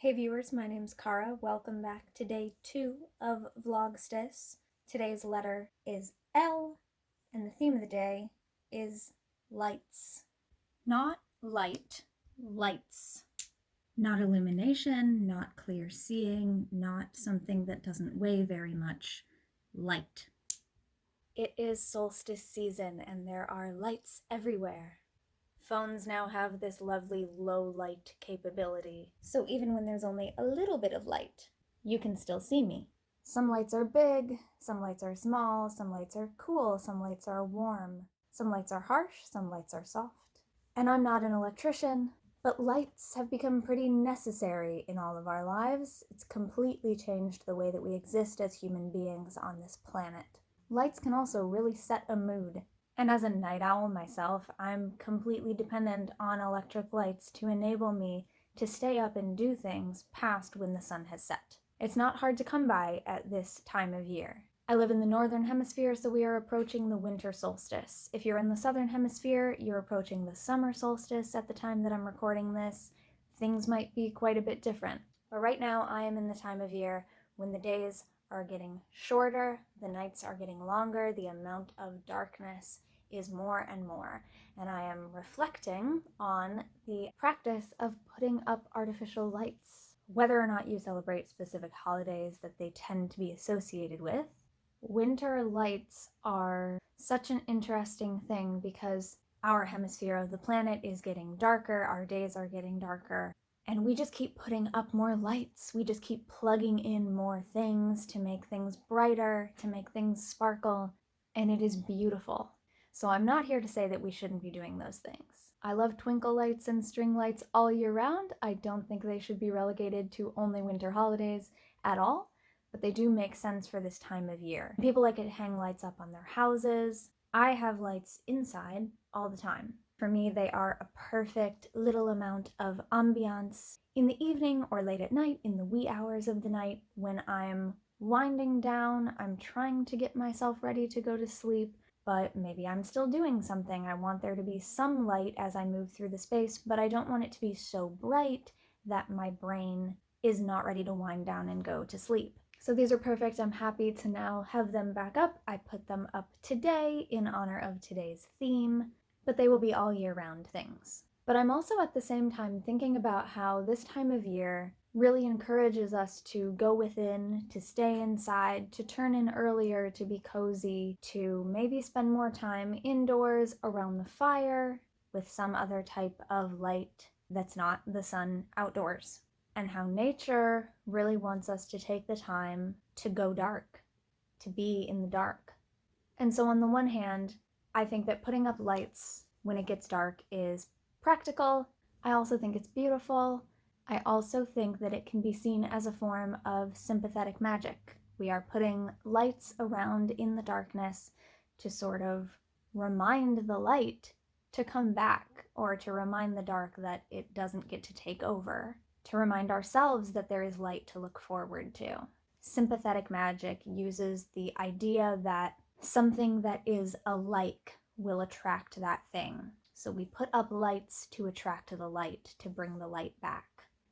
Hey viewers, my name's Cara. Welcome back to day 2 of Vlogstice. Today's letter is L, and the theme of the day is lights. Not light, lights. Not illumination, not clear seeing, not something that doesn't weigh very much. Light. It is solstice season and there are lights everywhere. Phones now have this lovely low light capability, so even when there's only a little bit of light, you can still see me. Some lights are big, some lights are small, some lights are cool, some lights are warm, some lights are harsh, some lights are soft. And I'm not an electrician, but lights have become pretty necessary in all of our lives. It's completely changed the way that we exist as human beings on this planet. Lights can also really set a mood. And as a night owl myself, I'm completely dependent on electric lights to enable me to stay up and do things past when the sun has set. It's not hard to come by at this time of year. I live in the northern hemisphere, so we are approaching the winter solstice. If you're in the southern hemisphere, you're approaching the summer solstice at the time that I'm recording this. Things might be quite a bit different. But right now, I am in the time of year when the days are getting shorter, the nights are getting longer, the amount of darkness is more and more, and I am reflecting on the practice of putting up artificial lights. Whether or not you celebrate specific holidays that they tend to be associated with, winter lights are such an interesting thing because our hemisphere of the planet is getting darker, our days are getting darker, and we just keep putting up more lights. We just keep plugging in more things to make things brighter, to make things sparkle, and it is beautiful. So I'm not here to say that we shouldn't be doing those things. I love twinkle lights and string lights all year round. I don't think they should be relegated to only winter holidays at all, but they do make sense for this time of year. People like to hang lights up on their houses. I have lights inside all the time. For me, they are a perfect little amount of ambiance in the evening or late at night, in the wee hours of the night when I'm winding down, I'm trying to get myself ready to go to sleep, but maybe I'm still doing something. I want there to be some light as I move through the space, but I don't want it to be so bright that my brain is not ready to wind down and go to sleep. So these are perfect. I'm happy to now have them back up. I put them up today in honor of today's theme, but they will be all year round things. But I'm also at the same time thinking about how this time of year really encourages us to go within, to stay inside, to turn in earlier, to be cozy, to maybe spend more time indoors around the fire with some other type of light that's not the sun outdoors. And how nature really wants us to take the time to go dark, to be in the dark. And so on the one hand, I think that putting up lights when it gets dark is practical. I also think it's beautiful. I also think that it can be seen as a form of sympathetic magic. We are putting lights around in the darkness to sort of remind the light to come back, or to remind the dark that it doesn't get to take over, to remind ourselves that there is light to look forward to. Sympathetic magic uses the idea that something that is alike will attract that thing. So we put up lights to attract the light, to bring the light back.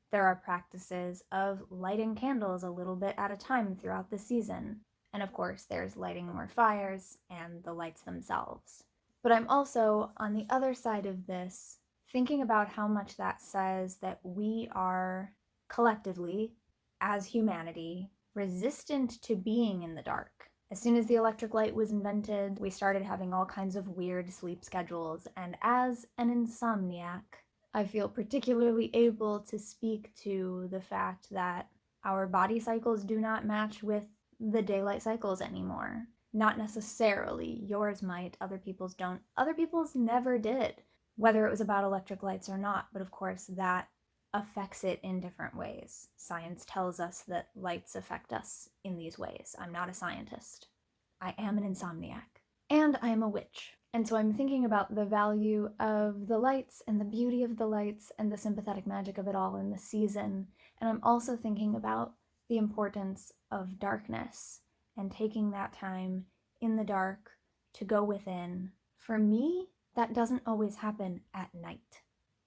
There are practices of lighting candles a little bit at a time throughout the season. And of course, there's lighting more fires and the lights themselves. But I'm also, on the other side of this, thinking about how much that says that we are collectively, as humanity, resistant to being in the dark. As soon as the electric light was invented, we started having all kinds of weird sleep schedules, and as an insomniac, I feel particularly able to speak to the fact that our body cycles do not match with the daylight cycles anymore. Not necessarily. Yours might, other people's don't. Other people's never did, whether it was about electric lights or not, but of course that affects it in different ways. Science tells us that lights affect us in these ways. I'm not a scientist. I am an insomniac. And I am a witch. And so I'm thinking about the value of the lights and the beauty of the lights and the sympathetic magic of it all in the season. And I'm also thinking about the importance of darkness and taking that time in the dark to go within. For me, that doesn't always happen at night.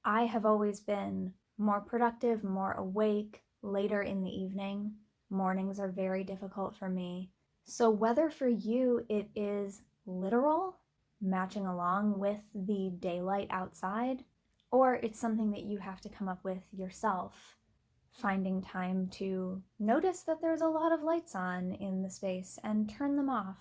I have always been more productive, more awake, later in the evening. Mornings are very difficult for me. So whether for you it is literal, matching along with the daylight outside, or it's something that you have to come up with yourself, finding time to notice that there's a lot of lights on in the space and turn them off.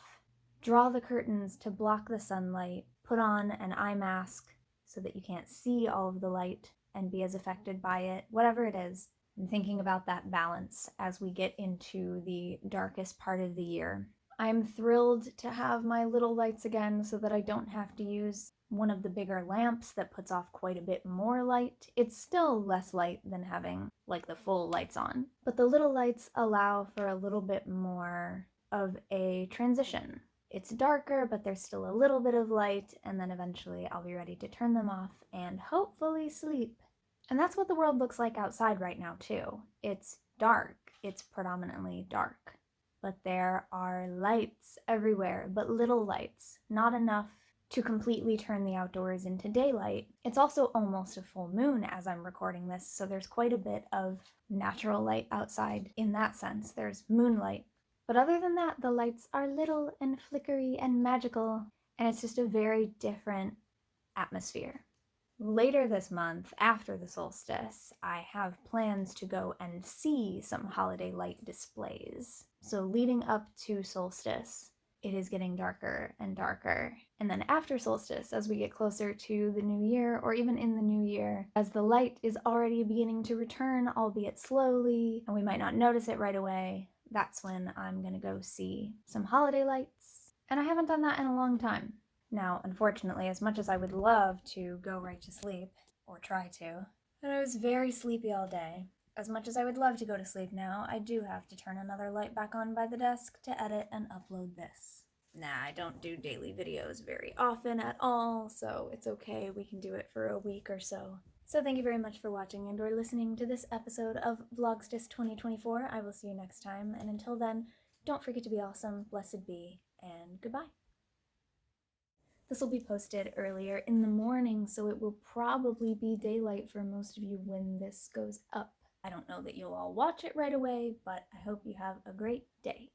Draw the curtains to block the sunlight, put on an eye mask so that you can't see all of the light and be as affected by it, whatever it is. I'm thinking about that balance as we get into the darkest part of the year. I'm thrilled to have my little lights again so that I don't have to use one of the bigger lamps that puts off quite a bit more light. It's still less light than having like the full lights on, but the little lights allow for a little bit more of a transition. It's darker, but there's still a little bit of light, and then eventually I'll be ready to turn them off and hopefully sleep. And that's what the world looks like outside right now too. It's dark. It's predominantly dark. But there are lights everywhere, but little lights, not enough to completely turn the outdoors into daylight. It's also almost a full moon as I'm recording this, so there's quite a bit of natural light outside in that sense. There's moonlight. But other than that, the lights are little and flickery and magical, and it's just a very different atmosphere. Later this month, after the solstice, I have plans to go and see some holiday light displays. So leading up to solstice, it is getting darker and darker. And then after solstice, as we get closer to the new year, or even in the new year, as the light is already beginning to return, albeit slowly, and we might not notice it right away, that's when I'm gonna go see some holiday lights. And I haven't done that in a long time. Now, unfortunately, as much as I would love to go right to sleep, or try to, and I was very sleepy all day, as much as I would love to go to sleep now, I do have to turn another light back on by the desk to edit and upload this. Nah, I don't do daily videos very often at all, so it's okay, we can do it for a week or so. So thank you very much for watching and or listening to this episode of Vlogstice 2024. I will see you next time, and until then, don't forget to be awesome, blessed be, and goodbye. This will be posted earlier in the morning, so it will probably be daylight for most of you when this goes up. I don't know that you'll all watch it right away, but I hope you have a great day.